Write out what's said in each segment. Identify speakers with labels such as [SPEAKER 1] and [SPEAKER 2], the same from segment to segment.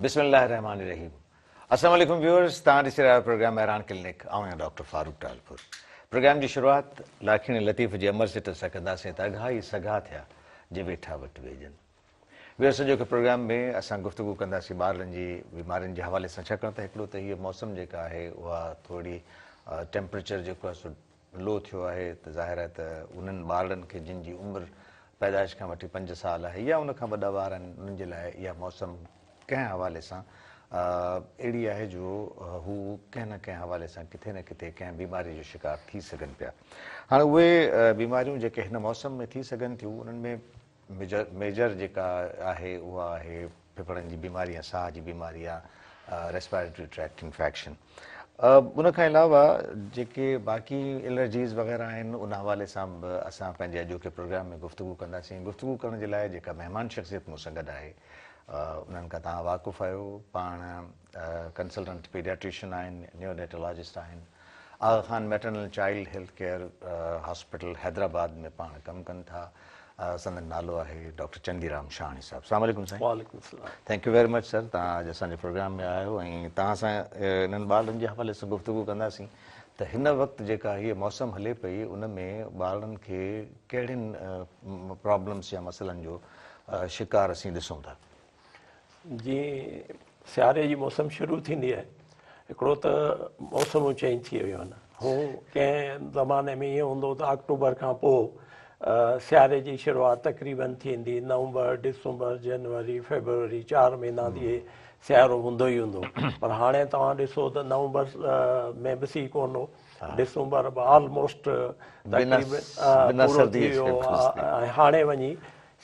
[SPEAKER 1] बिस्मिल्लाहिर्रहमानिर्रहीम। अस्सलाम वालेकुम व्यूअर्स, तव्हां ॾिसी रहिया प्रोग्राम मैरान क्लिनिक। आऊं डॉक्टर फारूक टालपुर। प्रोग्राम जी शुरुआत लाखिणी लतीफ़ जे अमर सिट सां कंदासीं त अघाई सघा थिया जे वेठा वटि वेझनि। व्यूअर्स, जो कि प्रोग्राम में असां गुफ़्तगू कंदासीं ॿारनि जी बीमारियुनि जे हवाले सां, छाकाणि त हिकिड़ो त हीअ मौसम जेका आहे उहा थोरी टेम्परेचर जेको आहे सो लो थियो आहे, त ज़ाहिर आहे त उन्हनि ॿारनि खे जिन जी उमिरि पैदाइश खां वठी 5 साल आहे या उनखां वॾा ॿार आहिनि, उन्हनि जे लाइ इहा मौसम कंहिं हवाले सां अहिड़ी आहे जो हू कंहिं न कंहिं हवाले सां किथे न किथे कंहिं बीमारी जो शिकार थी सघनि पिया। हाणे उहे बीमारियूं जेके हिन मौसम में थी सघनि थियूं, उन्हनि में मेजर जेका आहे उहा आहे फेफड़नि जी बीमारी या साह जी बीमारी या रेस्पिरेटरी ट्रैक्ट इन्फेक्शन। उनखां अलावा जेके बाक़ी एलर्जीज़ वग़ैरह आहिनि, उन हवाले सां बि असां पंहिंजे अॼोके प्रोग्राम में गुफ़्तगू कंदासीं। गुफ़्तगू करण जे लाइ जेका महिमान शख़्सियत मूं सां गॾु आहे, उन्हनि खां तव्हां वाक़ुफ़ु आहियो। पाण कंसल्टेंट पीडियाट्रिशियन आहिनि, न्यूरोनेटोलॉजिस्ट आहिनि। Aga Khan maternal child health care hospital Hyderabad में पाण कमु कनि था। संदन नालो आहे डॉक्टर चंदीराम शाहणी साहब। अस्सलाम वालेकुम साईं।
[SPEAKER 2] वालेकुम सलाम।
[SPEAKER 1] Thank U very much sir, तव्हां अॼु असांजे प्रोग्राम में आयो ऐं तव्हां सां इन्हनि ॿारनि जे हवाले सां गुफ़्तगू कंदासीं त हिन वक़्तु जेका हीअ मौसम हले पई, उन में ॿारनि खे कहिड़ियुनि प्रॉब्लम्स या मसइलनि जो शिकार असीं ॾिसूं था?
[SPEAKER 2] जीअं सियारे जी मौसम शुरू थींदी आहे, हिकिड़ो त मौसम चेंज थी वियो आहे। हू कंहिं ज़माने में ईअं हूंदो त अक्टूबर खां पोइ सियारे जी शुरूआति तक़रीबन थींदी। नवंबर, डिसंबर, जनवरी, फेबरवरी 4 महीना इहे सियारो हूंदो ई हूंदो। पर हाणे तव्हां ॾिसो त नवंबर में बि सी कोन हो, डिसंबर बि ऑलमोस्ट तक़रीबन पूरो थी वियो ऐं हाणे वञी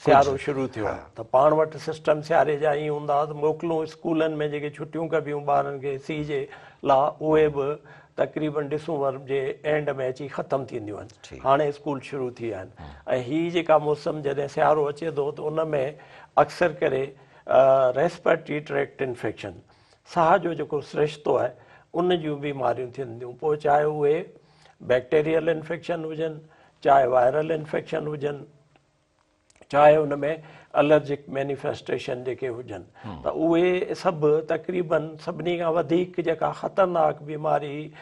[SPEAKER 2] सियारो शुरू थियो आहे। त पाण वटि सिस्टम सियारे जा ईअं हूंदा त मोकिलूं स्कूलनि में जेके छुटियूं कबियूं ॿारनि खे सी जे लाइ, उहे बि तक़रीबन डिसंबर जे एंड में अची ख़तमु थींदियूं आहिनि। हाणे स्कूल शुरू थी विया आहिनि ऐं हीअ जेका मौसम जॾहिं सियारो अचे थो त उन में अक्सर करे रेस्पिरेटरी ट्रैक्ट इन्फेक्शन, साह जो जेको सिरिश्तो आहे उन जूं बीमारियूं थींदियूं। पोइ चाहे उहे बैक्टीरियल इन्फेक्शन हुजनि, चाहे वायरल इन्फेक्शन हुजनि, चाहे उन में एलर्जिक मैनिफेस्टेशन जेके हुजनि, त उहे सभु तक़रीबन सभिनी खां वधीक जेका ख़तरनाक बीमारी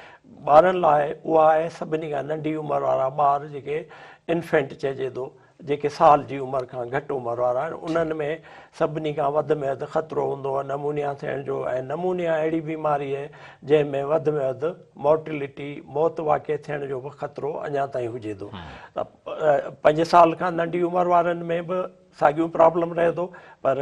[SPEAKER 2] ॿारनि लाइ उहा आहे सभिनी खां नंढी उमिरि वारा ॿार, जेके इन्फेंट चइजे थो, जेके साल जी उमिरि खां घटि उमिरि वारा आहिनि। उन्हनि में सभिनी खां वधि में वधि ख़तरो हूंदो आहे नमूनिया थियण जो। ऐं नमूनिया अहिड़ी बीमारी आहे जंहिंमें वधि में वधि मोर्टिलिटी, मौत वाक़े थियण जो बि ख़तरो अञा ताईं हुजे थो। त 5 साल खां नंढी उमिरि वारनि में बि साॻियूं प्रॉब्लम रहे थो, पर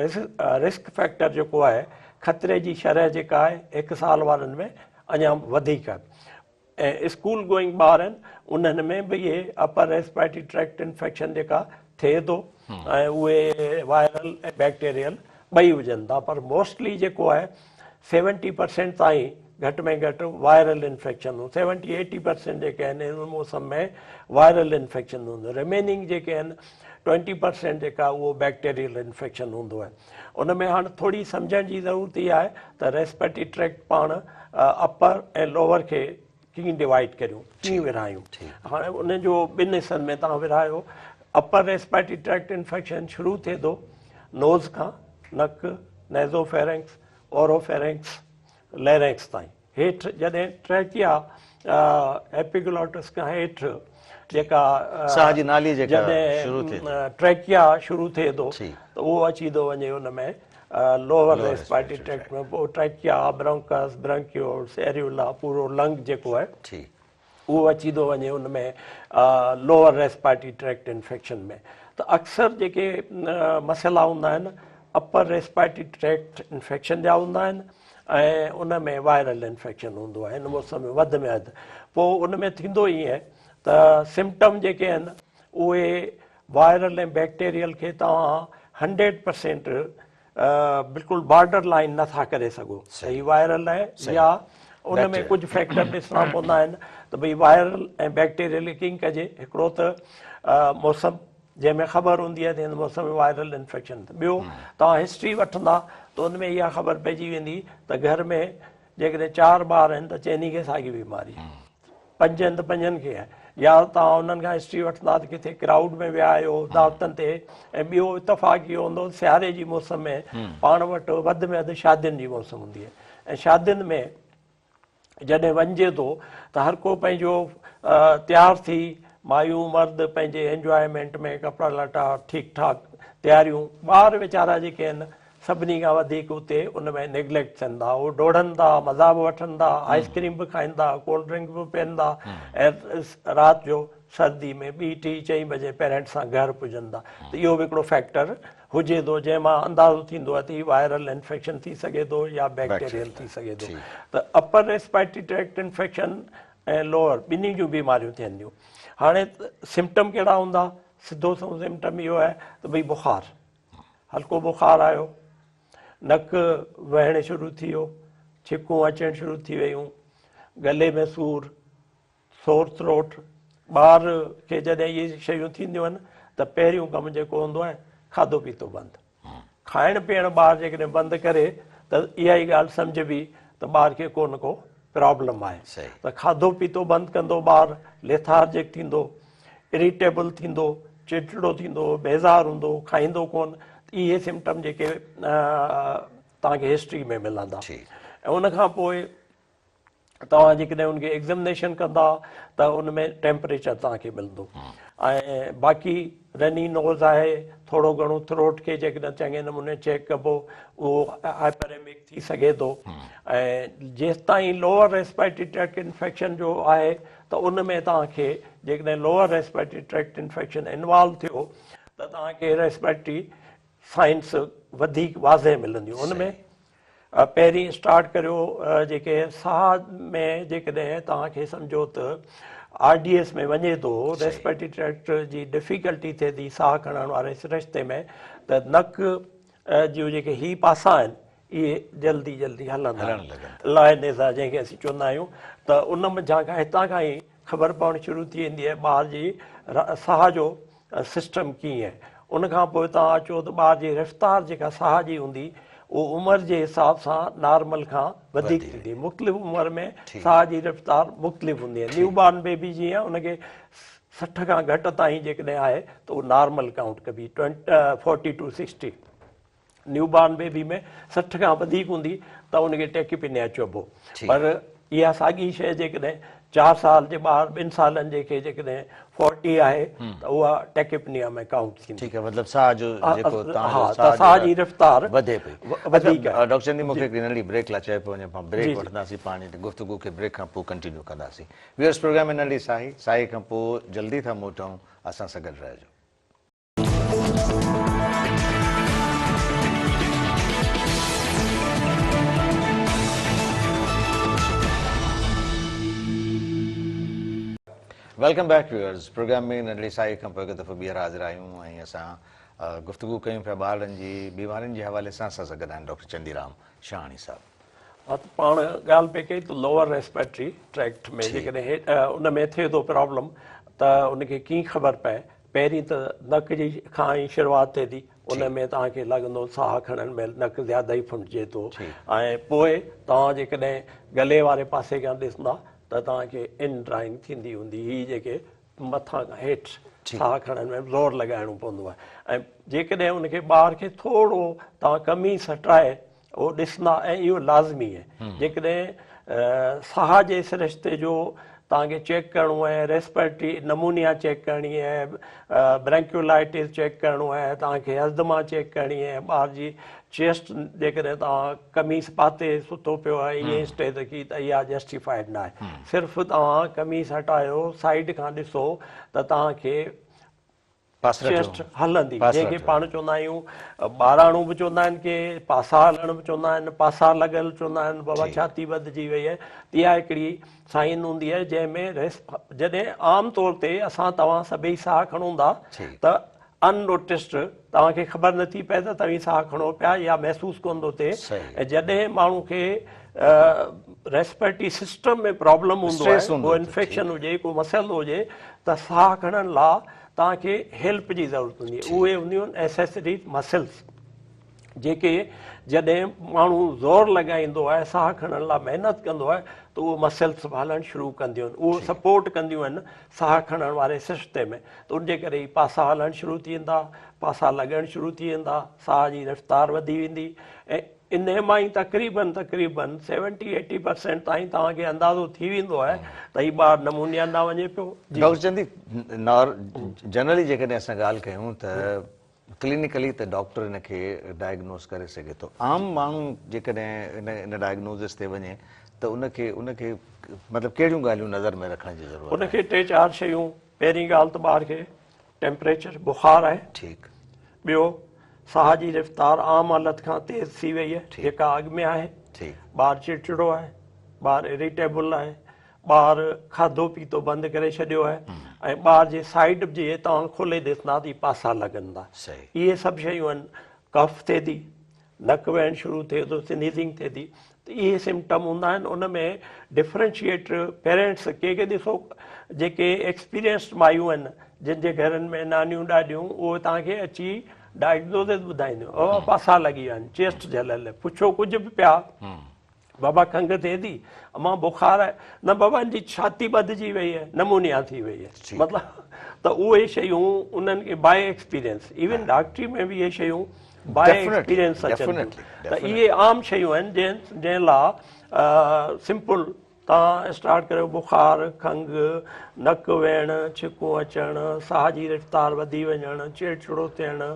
[SPEAKER 2] रिस्क फैक्टर जेको आहे, ख़तरे जी शरह जेका आहे 1 साल वारनि में अञा वधीक आहे। ऐं स्कूल गोइंग ॿार आहिनि, उन्हनि में बि इहे अपर रेस्पिरेटरी ट्रैक्ट इन्फेक्शन जेका थिए थो, ऐं उहे वायरल ऐं बैक्टीरियल ॿई हुजनि था। पर मोस्टली जेको आहे 70% ताईं घटि में घटि वायरल इन्फेक्शन हूंदो। 70-80% जेके आहिनि इन मौसम में वायरल इन्फेक्शन हूंदो। रिमेनिंग जेके आहिनि 20% जेका उहो बैक्टीरियल इन्फेक्शन हूंदो आहे। उन में हाणे थोरी सम्झण जी ज़रूरत इहा आहे त रेस्पिरेटरी ट्रैक्ट पाण अपर ऐं लोअर खे कीअं डिवाइड करियूं, कीअं विरहायूं। हाणे उन जो 2 हिसनि में तव्हां विरहायो। अपर रेस्पिरेटरी ट्रैक्ट इन्फेक्शन शुरू थिए थो नोज़ खां, नक, नेज़ोफेरेंक्स, ओरोफेरेंक्स, लेरेंक्स ताईं। हेठि जॾहिं ट्रैकिया एपिग्लोटिस खां हेठि जेका
[SPEAKER 1] साह जी नाली
[SPEAKER 2] जॾहिं ट्रैकिया शुरू थिए थो त उहो अची थो वञे उन में लोअर रेस्पिरेटरी ट्रैक्ट में। पोइ ट्रैकिया, ब्रोंकस, ब्रंकियोल्स, एरियोला, पूरो लंग जेको आहे उहो अची थो वञे उन में लोअर रेस्पिरेटरी ट्रैक्ट इन्फेक्शन में। त अक्सर जेके मसइला हूंदा आहिनि अपर रेस्पिरेटरी ट्रैक्ट इन्फेक्शन जा हूंदा आहिनि ऐं उन में वायरल इन्फेक्शन हूंदो आहे। हिन मौसम में वधि में वधि पोइ उन में थींदो ईअं त सिम्पटम जेके आहिनि उहे वायरल ऐं बैक्टीरियल खे तव्हां 100% बिल्कुलु बॉर्डर लाइन नथा करे सघो, सही वायरल आहे या उन में कुझु फैक्टर ॾिसणा पवंदा आहिनि त भई वायरल ऐं बैक्टीरियल कीअं कजे। हिकिड़ो त मौसम जंहिंमें ख़बर हूंदी आहे त हिन मौसम में वायरल इन्फेक्शन। ॿियो तव्हां हिस्ट्री वठंदा त उन में इहा ख़बर पइजी वेंदी त घर में जेकॾहिं 4 ॿार आहिनि त चइनी खे साॻी बीमारी, 5 आहिनि त 5 खे आहे, या तव्हां उन्हनि खां हिस्ट्री वठंदा त किथे क्राउड में विया आहियो दावतनि ते, ऐं ॿियो इतफ़ाक़ इहो हूंदो सियारे जी मौसम में पाण वटि वधि में वधि शादियुनि जी मौसम हूंदी आहे, ऐं शादियुनि में जॾहिं वञिजे थो त हर को पंहिंजो तयारु थी, मायूं मर्द पंहिंजे एंजॉयमेंट में कपिड़ा लटा ठीकु ठाक तयारियूं, ॿार वीचारा जेके आहिनि सभिनी खां वधीक उते उन में नेग्लेक्ट थियनि था, उहे डोड़नि था, मज़ा बि वठनि था, आइस्क्रीम बि खाइनि था, कोल्ड ड्रिंक बि पीअनि था, ऐं राति जो सर्दी में 2-3-4 बजे पेरेंट्स सां घर पुॼनि था। त इहो बि हिकिड़ो फैक्टर हुजे थो जंहिंमां अंदाज़ो थींदो आहे त हीउ वायरल इंफेक्शन थी सघे थो या बैक्टीरियल थी सघे थो। त अपर रेस्पिरेटरी ट्रैक्ट इंफेक्शन ऐं लोअर ॿिन्ही जूं बीमारियूं थियनि थियूं। हाणे सिम्पटम कहिड़ा हूंदा? सिधो सिम्पटम इहो आहे त भई बुखार, हल्को बुखार आयो, नकु वहणु शुरू थी वियो, छिकूं अचणु शुरू थी वियूं, गले में सूर, सोर थ्रोट। ॿार खे जॾहिं इहे शयूं थींदियूं आहिनि त पहिरियों कमु जेको हूंदो आहे खाधो पीतो बंदि, खाइणु पीअणु ॿार जेकॾहिं बंदि करे त इहा ई ॻाल्हि सम्झबी त ॿार खे को न को प्रॉब्लम आहे। त खाधो पीतो बंदि कंदो ॿारु, लेथार्जिक थींदो, इरिटेबल थींदो, चिड़चिड़ो थींदो, बेज़ार हूंदो, खाईंदो कोन। इहे सिम्पटम जेके तव्हांखे हिस्ट्री में मिलंदा। ऐं उनखां पोइ तव्हां जेकॾहिं उनखे एग्ज़ामिनेशन कंदा त उन में टेम्परेचर तव्हांखे मिलंदो, ऐं बाक़ी रनी नोज़ आहे, थोरो घणो थ्रोट खे जेकॾहिं चङे नमूने चेक कबो उहो हाइपरेमिक थी सघे थो। ऐं जेसि ताईं लोअर रेस्पिरेटरी ट्रैक्ट इंफेक्शन जो आहे त उन में तव्हांखे जेकॾहिं lower respiratory tract infection involve थियो त तव्हांखे रेस्पिरेटरी साइंस वधीक वाज़े मिलंदियूं। उन में पहिरीं स्टार्ट करियो जेके साह में जेकॾहिं तव्हांखे सम्झो त RDS में वञे थो, रेस्पिरेटरी ट्रैक्ट जी डिफिकल्टी थिए थी साह खणण वारे रिश्ते में, त नक जूं जेके ही पासा आहिनि इहे जल्दी जल्दी हलंदा आहिनि, लाइनेज़ा जंहिंखे असीं चवंदा आहियूं। त उन मंझां खां हितां खां ई ख़बर पवणु शुरू थी वेंदी आहे ॿार जी साह जो सिस्टम कीअं आहे। उनखां पोइ तव्हां अचो त ॿार जी रफ़्तार जेका साह जी हूंदी उहो उमिरि जे हिसाब सां नॉर्मल खां वधीक थींदी। मुख़्तलिफ़ उमिरि में साह जी रफ़्तार मुख़्तलिफ़ हूंदी आहे। न्यू बॉर्न बेबी जीअं उनखे 60 खां घटि ताईं जेकॾहिं आहे त उहो नॉर्मल काउंट कबी, 40 to 60। न्यू बॉर्न बेबी में 60 खां वधीक हूंदी त उनखे टेकिपिनिया चइबो। पर इहा साॻी शइ जेकॾहिं 4 साल जे ॿार 2 सालनि जेके जेकॾहिं 40 आहे त उहा टेकिपिनिया में काउंट थींदी।
[SPEAKER 1] ठीकु आहे, मतिलबु साह जो जेको
[SPEAKER 2] साह जी रफ़्तार
[SPEAKER 1] वधे पई
[SPEAKER 2] वधीक।
[SPEAKER 1] डॉक्टर चंदी मूंखे हिकिड़ी नंढी ब्रेक लाइ चए पियो वञे, पाण ब्रेक वठंदासीं, पाण गुफ़्तगू खे ब्रेक खां पोइ कंटिन्यू कंदासीं। व्यूअर्स, प्रोग्राम में नंढी साही खां पोइ जल्दी था मोटूं, असां सां गॾु रहिजो। Welcome back viewers. प्रोग्राम में नंढड़ी साई खां पोइ हिकु दफ़ो ॿीहर हाज़िर आहियूं ऐं असां गुफ़्तगू कयूं पिया ॿारनि जी बीमारियुनि जे हवाले सां। असां सां गॾु आहिनि डॉक्टर चंदीराम शाहाणी साहब।
[SPEAKER 2] पाण ॻाल्हि पई कई त लोअर रेस्पिरेटरी ट्रैक्ट में जेकॾहिं उन में थिए थो प्रॉब्लम त उनखे कीअं ख़बर पए? पहिरीं त नक जी खां ई शुरूआति थिए थी, उन में तव्हांखे लॻंदो साह खणण में नक ज़्यादा ई फुंडिजे थो, ऐं पोइ तव्हां जेकॾहिं गले वारे पासे खां ॾिसंदा त तव्हांखे इन ड्राइंग थींदी हूंदी, हीअ जेके मथां खां हेठि साह खणण में ज़ोर लॻाइणो पवंदो आहे। ऐं जेकॾहिं उनखे ॿार खे थोरो तव्हां कमीज़ हटाए उहो ॾिसंदा, ऐं इहो लाज़मी आहे जेकॾहिं साह जे सिरिश्ते जो तव्हांखे चेक करिणो आहे, रेस्पिरेटरी नमूनिया चेक करणी आहे, ब्रैंक्यूलाइटिस चेक करिणो आहे, तव्हांखे अस्थमा चेक करणी आहे, ॿार जी चेस्ट जेकॾहिं तव्हां कमीज़ पाते सुतो पियो आहे ईअं स्टे त की त इहा जस्टिफाइड न आहे। सिर्फ़ु तव्हां कमीज़ हटायो, साइड खां ॾिसो त तव्हांखे चेस्ट हलंदी, जंहिंखे पाण चवंदा आहियूं ॿाराणो बि चवंदा आहिनि की पासा हलण बि चवंदा आहिनि, पासा लॻल चवंदा आहिनि, बाबा छाती वधिजी वई आहे। इहा हिकिड़ी साइन हूंदी आहे जंहिंमें जॾहिं आम तौर ते असां तव्हां सभई साह खणूं था त अननोटिस्ड तव्हांखे ख़बर नथी पए त तव्हीं साह खणो पिया या महसूसु कोन थो थिए। ऐं जॾहिं माण्हू खे रेस्पिरेटरी सिस्टम में प्रॉब्लम हूंदो आहे, को इन्फेक्शन हुजे, को मसइलो हुजे, त साह खणण लाइ तव्हांखे हेल्प जी ज़रूरत हूंदी आहे। उहे हूंदियूं आहिनि एसेसरीज़ मसल्स, जेके जॾहिं माण्हू ज़ोर लॻाईंदो आहे, साह खणण लाइ महिनत कंदो आहे त त उहो मसल्स हलणु शुरू कंदियूं आहिनि, उहो सपोर्ट कंदियूं आहिनि साह खणण वारे सिरिश्ते में, त उनजे करे ई पासा हलणु शुरू थी वेंदा, पासा लॻणु शुरू थी वेंदा, साह जी रफ़्तार वधी वेंदी, ऐं इन मां ई तक़रीबन 70-80% ताईं तव्हांखे अंदाज़ो थी वेंदो आहे त हीउ ॿारु नमूनिया न वञे पियो।
[SPEAKER 1] डॉक्टर चंदी, जनरली जेकॾहिं असां ॻाल्हि कयूं त क्लिनिकली त डॉक्टर हिनखे डायग्नोस करे सघे थो, आम माण्हू जेकॾहिं इन डायग्नोसिस ते वञे त उनखे मतिलबु कहिड़ियूं ॻाल्हियूं नज़र में रखण जी ज़रूरत आहे?
[SPEAKER 2] उनखे 3-4 शयूं, पहिरीं ॻाल्हि त ॿार खे टेम्परेचर बुखार आहे,
[SPEAKER 1] ठीकु,
[SPEAKER 2] ॿियो साह जी रफ़्तार आम हालत खां तेज़ थी वई आहे जेका अॻु में आहे,
[SPEAKER 1] ठीकु,
[SPEAKER 2] ॿारु चिड़चिड़ो आहे, ॿारु इरिटेबल आहे, ॿारु खाधो पीतो बंदि करे छॾियो आहे, ऐं ॿार जे साइड जे तव्हां खोले ॾिसंदा त पासा लॻंदा,
[SPEAKER 1] सही,
[SPEAKER 2] इहे सभु शयूं आहिनि। कफ थिए थी, नक वहणु शुरू थिए थो, स्नीज़िंग थिए थी, त इहे सिम्पटम हूंदा आहिनि। उन में डिफ्रेंशिएट पेरेंट्स के ॾिसो, जेके एक्सपीरियंस्ड मायूं आहिनि जिन जे घरनि में नानियूं ॾाॾियूं, उहे तव्हांखे अची डायग्नोसिस ॿुधाईंदियूं, पासा लॻी विया आहिनि, चेस्ट जलियल, पुछो कुझु बि पिया, बाबा खंघि थिए थी, अमां बुखार आहे, न बाबा जी छाती ॿधिजी वई आहे, नमूनिया थी वई आहे, मतिलबु त उहे शयूं उन्हनि खे बाय एक्सपीरियंस, इवन डॉक्टरी में बि इहे शयूं बाय एक्सपीरियंस अचनि थियूं, त इहे आम शयूं आहिनि जंहिं लाइ सिंपल तव्हां स्टार्ट करियो, बुखार, खंघि, नक वेहणु, छिकूं अचणु, साह जी रफ़्तार वधी वञणु, चिड़चिड़ो थियणु,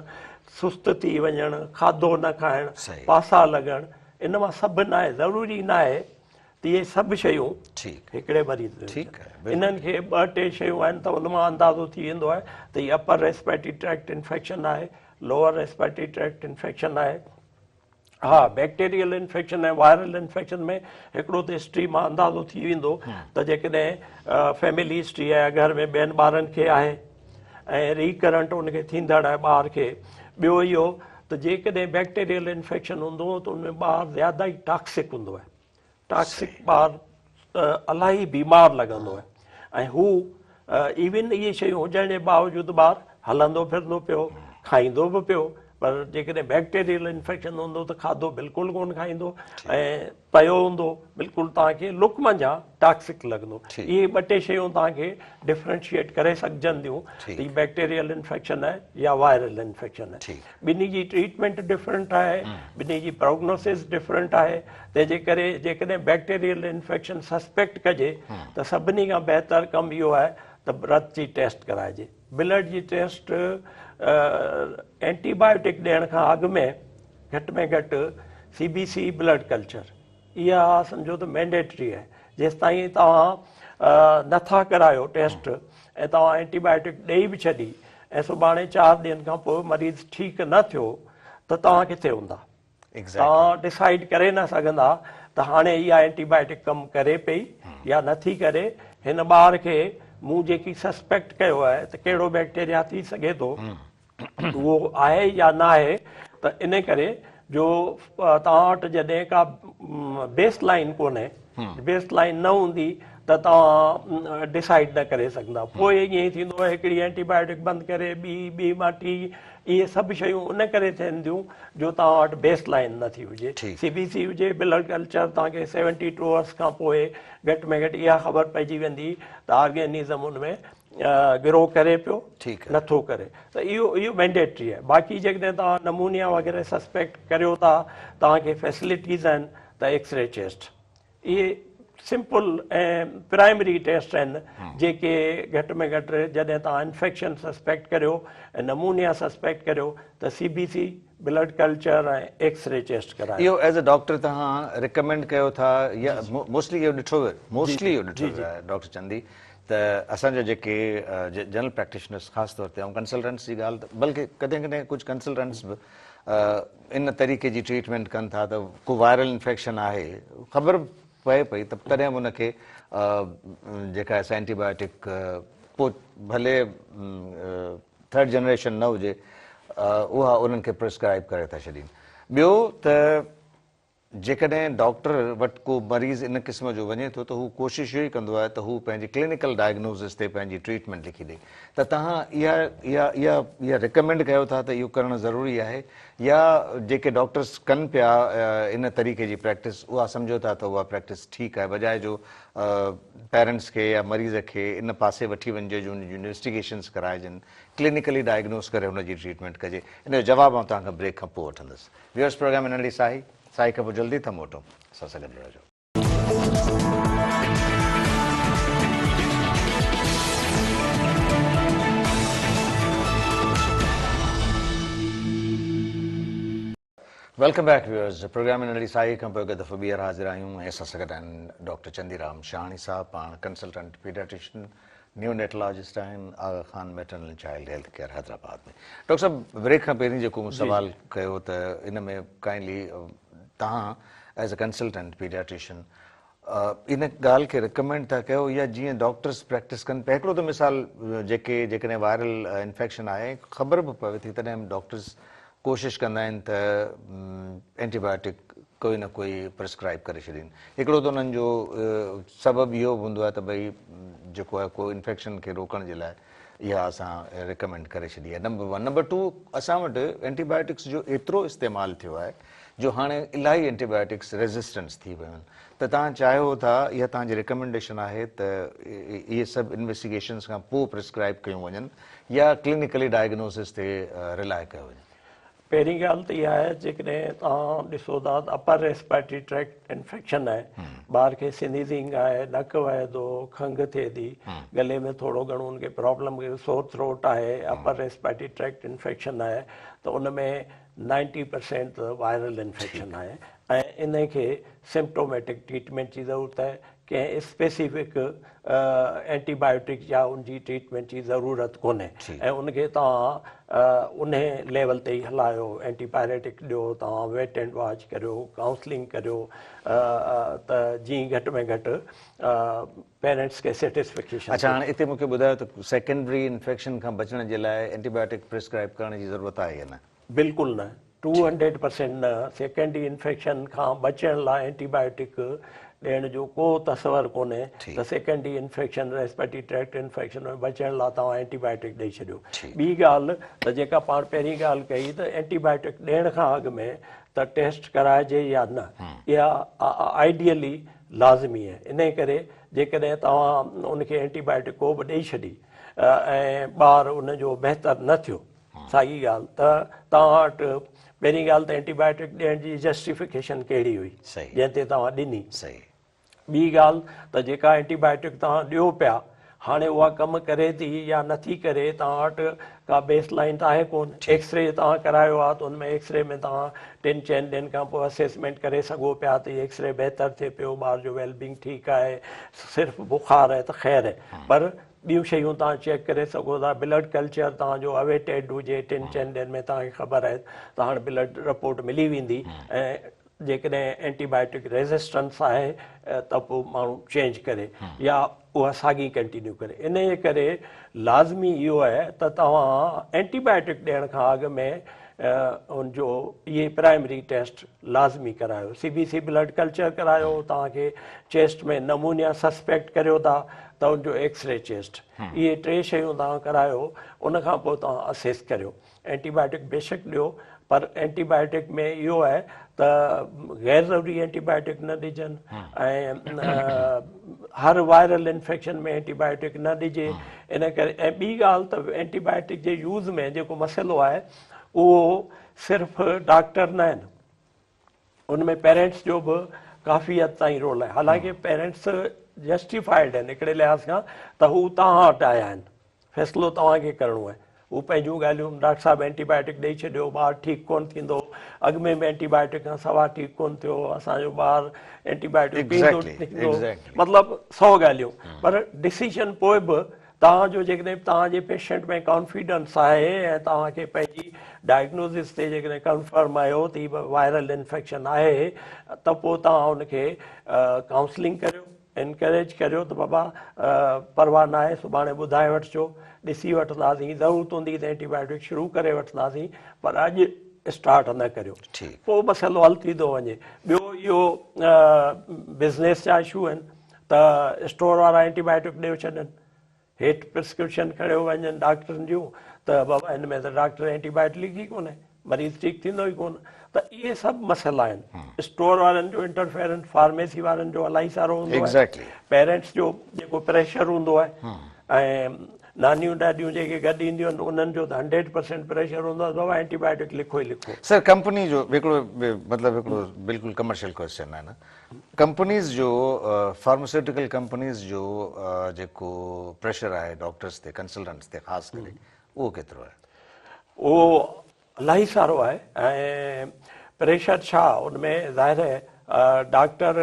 [SPEAKER 2] सुस्त थी वञणु, खाधो न खाइणु, पासा लॻणु, इन मां सभु न आहे, ज़रूरी न आहे त इहे सभु शयूं हिकिड़े मरीज़, इन्हनि खे 2-3 शयूं आहिनि त उन मां अंदाज़ो थी वेंदो आहे त हीअ अपर रेस्पिरेटरी ट्रैक्ट इंफेक्शन आहे, लोअर रेस्पिरेटरी ट्रैक्ट इंफेक्शन आहे। हा, बैक्टीरियल इंफेक्शन ऐं वायरल इंफेक्शन में हिकिड़ो त हिस्ट्री मां अंदाज़ो थी वेंदो त जेकॾहिं फैमिली हिस्ट्री आहे, घर में ॿियनि ॿारनि खे आहे ऐं रिकरंट उनखे थींदड़ आहे ॿार खे, ॿियो इहो त जेकॾहिं बैक्टीरियल इंफेक्शन हूंदो त उनमें ॿारु ज़्यादा ई टॉक्सिक हूंदो आहे, टॉक्सिक ॿारु इलाही बीमार लॻंदो आहे, ऐं हू इवन इहे शयूं हुजण जे बावजूदि ॿारु हलंदो फिरंदो पियो, खाईंदो बि पियो, पर जेकॾहिं बैक्टीरियल इंफेक्शन हूंदो त खाधो बिल्कुलु कोन खाईंदो ऐं पयो हूंदो बिल्कुलु तव्हांखे लुक मंझां टॉक्सिक लॻंदो। इहे 2-टे शयूं तव्हांखे डिफ्रेंशिएट करे सघजनि थियूं त हीअ बैक्टीरियल इंफेक्शन आहे या वायरल इंफेक्शन आहे। ॿिन्ही जी ट्रीटमेंट डिफरेंट आहे, ॿिन्ही जी प्रोग्नोसिस डिफरेंट आहे, तंहिंजे करे जेकॾहिं बैक्टीरियल इंफेक्शन सस्पेक्ट कजे त सभिनी खां बहितर कमु इहो आहे त रत जी टेस्ट कराइजे। ब्लड जी टेस्ट एंटीबायोटिक ॾियण खां अॻु में घटि CBC ब्लड कल्चर इहा सम्झो त मैंडेटरी आहे। जेसि ताईं तव्हां नथा करायो टेस्ट ऐं तव्हां एंटीबायोटिक ॾेई बि छॾी ऐं सुभाणे 4 ॾींहंनि खां पोइ मरीज़ ठीकु न थियो त तव्हां किथे हूंदा? तव्हां डिसाइड करे न सघंदा त हाणे इहा एंटीबायोटिक कमु करे पई या नथी करे। हिन ॿार खे मूं जेकी सस्पेक्ट कयो आहे त कहिड़ो बैक्टीरिया थी सघे थो उहो आहे या न आहे, त इन करे जो तव्हां वटि जॾहिं का बेस लाइन कोन्हे, बेस लाइन न हूंदी त तव्हां डिसाइड न करे सघंदा। पोइ ईअं ई थींदो आहे हिकिड़ी एंटीबायोटिक बंदि करे ॿी मां टी, इहे सभु शयूं उन करे थियनि थियूं जो तव्हां वटि बेस लाइन नथी हुजे। CBC हुजे, ब्लड कल्चर तव्हांखे 72 आवर्स खां पोइ घटि में घटि इहा ख़बर पइजी वेंदी त ऑर्गेनिज़म उनमें ग्रो करे पियो नथो करे, त इहो मैंडेटरी आहे। बाक़ी जेकॾहिं तव्हां नमूनिया वग़ैरह सस्पेक्ट करियो था, तव्हांखे फैसिलिटीज़ आहिनि त एक्सरे चेस्ट, इहे सिंपल ऐं प्राइमरी टेस्ट आहिनि जेके घटि में घटि जॾहिं तव्हां इन्फेक्शन सस्पेक्ट करियो ऐं नमूनिया सस्पेक्ट करियो त CBC ब्लड कल्चर ऐं एक्सरे चेस्ट करायो।
[SPEAKER 1] इहो एज़ अ डॉक्टर तव्हां रिकमेंड कयो था या मोस्टली इहो ॾिठो आहे डॉक्टर चंदी त असांजा जेके जनरल प्रैक्टिशनर्स ख़ासि तौर ते ऐं कंसल्टेंट्स जी ॻाल्हि, बल्कि कॾहिं कॾहिं कुझु कंसल्टेंट्स बि इन तरीक़े जी ट्रीटमेंट कनि था त को वायरल इंफेक्शन आहे, ख़बर पए पई त तॾहिं बि उनखे जेका असां एंटीबायोटिक पोइ भले 3rd जनरेशन न हुजे उहा उन्हनि खे प्रिस्क्राइब करे था छॾीनि। ॿियो त जेकॾहिं डॉक्टर वटि को मरीज़ इन क़िस्म जो वञे थो त हू कोशिशि इहो ई कंदो आहे त हू पंहिंजी क्लिनिकल डायग्नोसिस ते पंहिंजी ट्रीटमेंट लिखी ॾे त तव्हां इहा रिकमेंड कयो था त इहो करणु ज़रूरी आहे या जेके डॉक्टर्स कनि पिया इन तरीक़े जी प्रैक्टिस उहा सम्झो था त उहा प्रैक्टिस ठीकु आहे बजाए जो पेरेंट्स खे या मरीज़ खे इन पासे वठी वञिजे जो उनजूं इन्वेस्टिगेशन्स कराइजनि क्लिनिकली डायग्नोस करे हुनजी ट्रीटमेंट कजे इन जो जवाबु आउं तव्हांखां ब्रेक खां पोइ वठंदुसि व्यूअर्स प्रोग्राम इन साई खां पोइ जल्दी था मोटूं असां सां गॾु रहिजो वेलकम बैक व्यूअर्स प्रोग्राम इन साई खां पोइ हिकु दफ़ो ॿीहर हाज़िर आहियूं ऐं असां सां गॾु आहिनि डॉक्टर चंदीराम शाहणी साहब पाण कंसल्टेंट पीडियाट्रिशियन न्यूनेटोलॉजिस्ट आहिनि Aga Khan maternal and child health care Hyderabad में डॉक्टर साहब ब्रेक खां पहिरीं जेको मूं सुवाल कयो त इन में काइंडली तव्हां एज अ कंसल्टेंट पीडियाट्रिशियन इन ॻाल्हि खे रिकमेंड था कयो या जीअं डॉक्टर्स प्रैक्टिस कनि पिया हिकिड़ो त मिसाल जेकॾहिं वायरल इन्फेक्शन आहे ख़बर बि पवे थी तॾहिं डॉक्टर्स कोशिशि कंदा आहिनि त एंटीबायोटिक कोई न कोई प्रिस्क्राइब करे छॾीनि हिकिड़ो त उन्हनि जो सबबु इहो हूंदो आहे त भई जेको आहे को इन्फेक्शन खे रोकण जे लाइ इहा असां रिकमेंड करे छॾी आहे नंबर 1 नंबर 2 असां वटि एंटीबायोटिक्स जो एतिरो इस्तेमालु थियो आहे जो हाणे इलाही एंटीबायोटिक्स रेज़िस्टेंस थी वियूं आहिनि त तव्हां चाहियो था इहा तव्हांजी रिकमेंडेशन आहे त इहे सभु इन्वेस्टिगेशन्स खां पोइ प्रिस्क्राइब कयूं वञनि या क्लिनिकली डायग्नोसिस ते रिलाए कयो वञे
[SPEAKER 2] पहिरीं ॻाल्हि त इहा आहे जेकॾहिं तव्हां ॾिसो था त अपर रेस्पिरेटरी ट्रैक्ट इन्फेक्शन आहे ॿार खे स्नीज़िंग आहे नक वहे थो खंघि थिए थी गले में थोरो घणो उनखे प्रॉब्लम सोर थ्रोट आहे अपर रेस्पिरेटरी ट्रैक्ट इन्फेक्शन आहे त उन में 90% वायरल इन्फेक्शन आहे ऐं इन खे सिम्प्टोमेटिक ट्रीटमेंट जी ज़रूरत आहे कंहिं स्पेसिफिक एंटीबायोटिक या उनजी ट्रीटमेंट जी ज़रूरत कोन्हे ऐं उनखे तव्हां उन लेवल ते ई हलायो एंटीबायोटिक ॾियो तव्हां वेट एंड वॉच करियो काउंसलिंग करियो त जीअं घटि में घटि पेरेंट्स खे सेटिस्फेक्शन
[SPEAKER 1] अच्छा हाणे हिते मूंखे ॿुधायो त सेकेंडरी इन्फेक्शन खां बचण जे लाइ एंटीबायोटिक प्रिस्क्राइब करण जी ज़रूरत आहे या न
[SPEAKER 2] बिल्कुलु न 200% न सेकेंडरी इन्फेक्शन खां बचण लाइ एंटीबायोटिक ॾियण जो को तसवर कोन्हे त secondary infection respiratory tract infection में बचण लाइ तव्हां एंटीबायोटिक ॾेई छॾियो ॿी ॻाल्हि त जेका पाण पहिरीं ॻाल्हि कई त एंटीबायोटिक ॾियण खां अॻु में त टेस्ट कराइजे या न इहा आइडियली लाज़मी आहे इन करे जेकॾहिं तव्हां उनखे एंटीबायोटिक को बि ॾेई छॾी ऐं ॿार उनजो बहितर न थियो साॻी ॻाल्हि त तव्हां वटि पहिरीं ॻाल्हि त एंटीबायोटिक ॾियण जी जस्टिफिकेशन कहिड़ी हुई जंहिं ते तव्हां ॾिनी ॿी ॻाल्हि त जेका एंटीबायोटिक तव्हां ॾियो पिया हाणे उहा कमु करे थी या नथी करे तव्हां वटि का बेस लाइन त आहे कोन एक्सरे तव्हां करायो आहे त उनमें एक्सरे में तव्हां 3-4 ॾींहंनि खां पोइ असेसमेंट करे सघो पिया त एक्सरे बहितर थिए पियो ॿार जो वेलबींग ठीकु आहे सिर्फ़ु बुखार आहे त ख़ैरु आहे पर ॿियूं शयूं तव्हां चेक करे सघो था ब्लड कल्चर तव्हांजो अवेटेड हुजे 3-4 ॾींहंनि में तव्हांखे ख़बर आहे त हाणे ब्लड रिपोर्ट मिली वेंदी ऐं जेकॾहिं एंटीबायोटिक रेज़िस्टेंस आहे त पोइ माण्हू चेंज करे या उहा साॻी कंटिन्यू करे इन जे करे लाज़मी इहो आहे त तव्हां एंटीबायोटिक ॾियण खां अॻु में उनजो इहे प्राइमरी टेस्ट लाज़मी करायो CBC ब्लड कल्चर करायो तव्हांखे चेस्ट में नमूनिया सस्पेक्ट करियो था त उनजो एक्सरे चेस्ट इहे 3 शयूं तव्हां करायो उनखां पोइ तव्हां असेस करियो एंटीबायोटिक बेशक ॾियो पर एंटीबायोटिक में इहो आहे त गैर ज़रूरी एंटीबायोटिक न ॾिजनि ऐं हर वायरल इन्फेक्शन में एंटीबायोटिक न ॾिजे इन करे ऐं ॿी ॻाल्हि त एंटीबायोटिक जे यूज़ में जेको मसइलो आहे उहो सिर्फ़ु डॉक्टर न आहिनि उनमें पेरेंट्स जो बि काफ़ी हद ताईं रोल आहे हालांकि पेरेंट्स जस्टिफाइड आहिनि हिकिड़े लिहाज़ खां त हू तव्हां वटि आया आहिनि फ़ैसिलो तव्हांखे करिणो आहे हू पंहिंजूं ॻाल्हियूं डॉक्टर साहिबु एंटीबायोटिक ॾेई छॾियो ॿारु ठीकु कोन थींदो अॻु में बि एंटीबायोटिक खां सवाइ ठीकु कोन थियो असांजो ॿारु एंटीबायोटिक पींदो थींदो मतिलबु 100 ॻाल्हियूं पर डिसीजन पोइ बि तव्हांजो जेकॾहिं तव्हांजे पेशेंट में कॉन्फिडेंस आहे ऐं तव्हांखे पंहिंजी डायग्नोसिस ते जेकॾहिं कंफर्म आयो त हीअ वायरल इन्फेक्शन आहे त पोइ तव्हां हुनखे काउंसलिंग करियो एनकरेज करियो त बाबा परवाह न आहे सुभाणे ॿुधाए वठिजो ॾिसी वठंदासीं ज़रूरत हूंदी त एंटीबायोटिक शुरू करे वठंदासीं पर अॼु स्टार्ट न करियो पोइ मसइलो हल थी थो वञे ॿियो इहो बिज़नेस जा इशू आहिनि त स्टोर वारा एंटीबायोटिक ॾेई छॾनि, हेठि प्रिस्क्रिप्शन खणियो वञनि डॉक्टरनि जूं त बाबा हिन में त डॉक्टर एंटीबायोटिक लिखी कोन्हे, मरीज़ ठीकु थींदो ई कोन। त इहे सभु मसइला आहिनि। स्टोर वारनि जो इंटरफेरेंस, फार्मेसी वारनि जो इलाही सारो हूंदो आहे,
[SPEAKER 1] Exactly.
[SPEAKER 2] पेरेंट्स जो जेको प्रेशर हूंदो आहे, ऐं नानियूं ॾाॾियूं जेके गॾु ईंदियूं आहिनि उन्हनि जो त 100% प्रेशर हूंदो आहे, बाबा एंटीबायोटिक लिखो ई लिखो।
[SPEAKER 1] सर कंपनी जो हिकिड़ो मतिलबु हिकिड़ो बिल्कुलु कमर्शियल क्वेश्चन आहे न, कंपनीज़ जो फार्मास्यूटिकल कंपनीज़ जो जेको प्रेशर आहे डॉक्टर्स ते, कंसल्टेंट्स ते ख़ासि करे, उहो केतिरो आहे?
[SPEAKER 2] उहो इलाही सारो आहे। ऐं प्रेशर छा, उनमें ज़ाहिर आहे डॉक्टर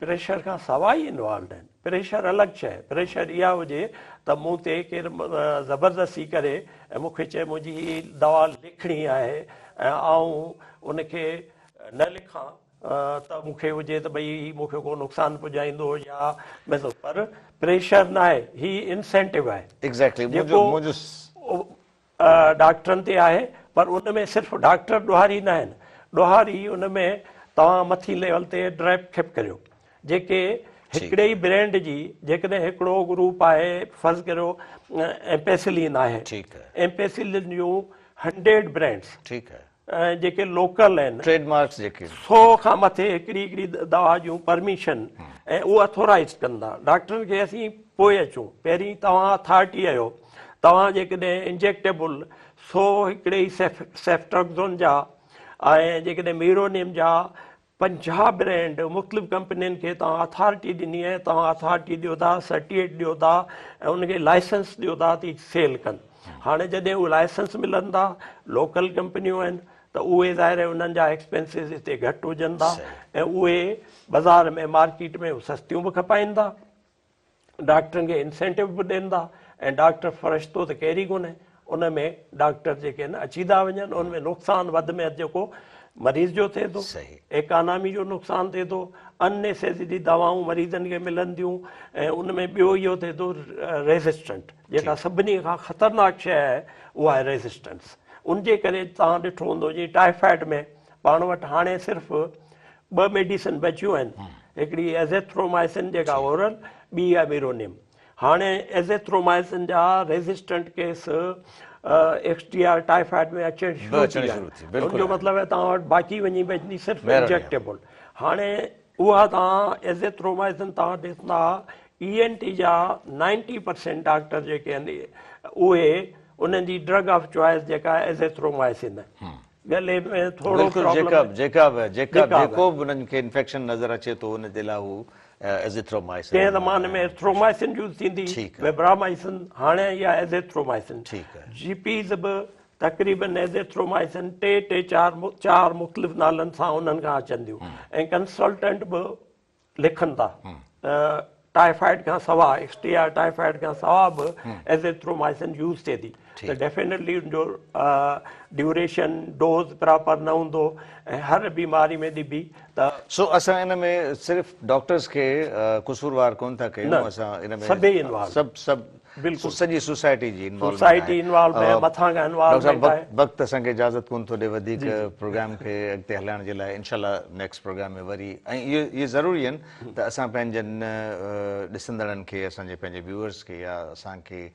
[SPEAKER 2] प्रेशर खां सवाइ इन्वॉल्व आहिनि। प्रेशर अलॻि शइ, प्रेशर इहा हुजे त मूं ते केरु ज़बरदस्ती करे ऐं मूंखे चए मुंहिंजी ही दवा लिखणी आहे ऐं आऊं उनखे न लिखां त मूंखे हुजे त भई मूंखे को नुक़सानु पुॼाईंदो या मतिलबु, पर प्रेशर न आहे, ही इंसेंटिव आहे
[SPEAKER 1] एग्जैक्टली
[SPEAKER 2] जेको डॉक्टरनि ते आहे। पर उन में सिर्फ़ु डॉक्टर ॾोहारी न आहिनि, ॾोहारी उन में तव्हां मथी लेवल ते ड्राइव खे करियो, जेके हिकिड़े ई ब्रांड जी जेकॾहिं हिकिड़ो ग्रुप आहे, फर्ज़ करियो एम्पेसिलिन आहे, एम्पेसिलिन जूं 100 ब्रांड्स,
[SPEAKER 1] ठीकु आहे,
[SPEAKER 2] जेके लोकल आहिनि,
[SPEAKER 1] ट्रेडमार्क्स जेके
[SPEAKER 2] 100 खां मथे हिकिड़ी हिकिड़ी दवा जूं परमिशन, ऐं उहो अथोराइज़ कंदा। डॉक्टरनि खे असीं पोइ अचूं, पहिरीं तव्हां अथॉरिटी आहियो, तव्हां जेकॾहिं इंजेक्टेबल 100 हिकिड़े ई सेफ्ट्रोक्सोन जा ऐं जेकॾहिं मीरोनिम जा 50 ब्रांड मुख़्तलिफ़ कंपनियुनि खे तव्हां अथॉरिटी ॾिनी आहे, तव्हां अथॉरिटी ॾियो था, सर्टिफिकेट ॾियो था ऐं उनखे लाइसेंस ॾियो था थी सेल कनि। हाणे जॾहिं उहे लाइसेंस मिलनि था, लोकल कंपनियूं आहिनि त उहे ज़ाहिर आहे उन्हनि जा एक्सपेंसिस हिते घटि हुजनि था ऐं उहे बाज़ार में मार्केट में सस्तियूं बि खपाइनि था, डॉक्टरनि खे इंसेंटिव बि ॾियनि था। ऐं डॉक्टर फ़रिश्तो त केर ई कोन्हे, उन में डॉक्टर जेके आहिनि अची था वञनि, उन में नुक़सानु वधि में वधि जेको मरीज़ जो थिए थो, इकानमी जो नुक़सानु थिए थो, अननेसेसरी दवाऊं मरीज़नि खे मिलनि थियूं ऐं उन में ॿियो इहो थिए थो रेज़िस्टेंट, जेका सभिनी खां ख़तरनाक शइ आहे उहा आहे रेज़िस्टेंस। उनजे करे तव्हां ॾिठो हूंदो जीअं टाइफाइड में पाण वटि हाणे सिर्फ़ु 2 मेडिसिन बचियूं आहिनि, हिकिड़ी एज़ेथ्रोमाइसिन जेका ओरल, ॿी आहे मीरोनिम। हाणे एज़ेथ्रोमाइसिन जा रेज़िस्टेंट केस XDR टाइफाइड में अचणु शुरू थी विया, उनजो मतिलबु आहे तव्हां वटि बाक़ी वञी बचंदी सिर्फ़ु इंजेक्टेबल। हाणे उहा तव्हां एज़ेथ्रोमाइसिन तव्हां ॾिसंदा ENT जा 90% डॉक्टर जेके आहिनि उहे उन्हनि जी ड्रग ऑफ चॉइस जेका एज़ेथ्रोमाइसिन आहे। गले में थोरो
[SPEAKER 1] जेको बि उन्हनि खे इन्फेक्शन नज़र अचे थो उन जे लाइ हू एज़िथ्रोमाइसिन,
[SPEAKER 2] कंहिं ज़माने में एथ्रोमाइसिन यूज़ थींदी, वेब्रामाइसिन, हाणे इहा एज़ेथ्रोमाइसिन। GPs बि तक़रीबन एज़ेथ्रोमाइसिन 4 मुख़्तलिफ़ नालनि सां उन्हनि खां अचनि थियूं ऐं कंसल्टेंट बि लिखनि था टाइफाइड खां सवाइ, XDR टाइफाइड खां सवाइ बि एज़ेथ्रोमाइसिन यूज़ थिए थी। त डेफिनेटली उनजो ड्यूरेशन डोज़ प्रॉपर न हूंदो ऐं हर बीमारी में ॾिबी त
[SPEAKER 1] असां इन में सिर्फ़ु डॉक्टर्स खे कसूरवार कोन था कयूं, असां इन में
[SPEAKER 2] सभई इन्वॉल्व,
[SPEAKER 1] बिल्कुलु सॼी सोसाइटी जी
[SPEAKER 2] इन्वॉल्व आहे, मथां खां इन्वॉल्वमेंट आहे।
[SPEAKER 1] वक़्तु असांखे इजाज़त कोन थो ॾिए वधीक प्रोग्राम खे अॻिते हलाइण जे लाइ, इंशाल्लाह नेक्स्ट प्रोग्राम में वरी, ऐं इहे ज़रूरी आहिनि त असां पंहिंजनि ॾिसंदड़नि खे, असांजे पंहिंजे व्यूअर्स खे या असांखे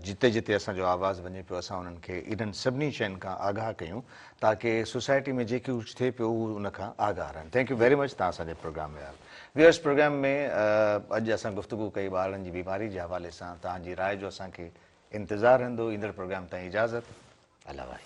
[SPEAKER 1] जिते जिते असांजो आवाज़ु वञे पियो असां उन्हनि खे इन्हनि सभिनी शयुनि खां आगाह कयूं ताकी सोसाइटी में जेकी कुझु थिए पियो उहो उन खां आगाह रहनि। थैंक यू वेरी मच तव्हां असांजे प्रोग्राम में आयो। व्यूअर्स, प्रोग्राम में अॼु असां गुफ़्तगू कई ॿारनि जी बीमारी जे हवाले सां। तव्हांजी राय जो असांखे इंतज़ारु रहंदो। ईंदड़ प्रोग्राम ताईं इजाज़त, अल्लाह वाहे।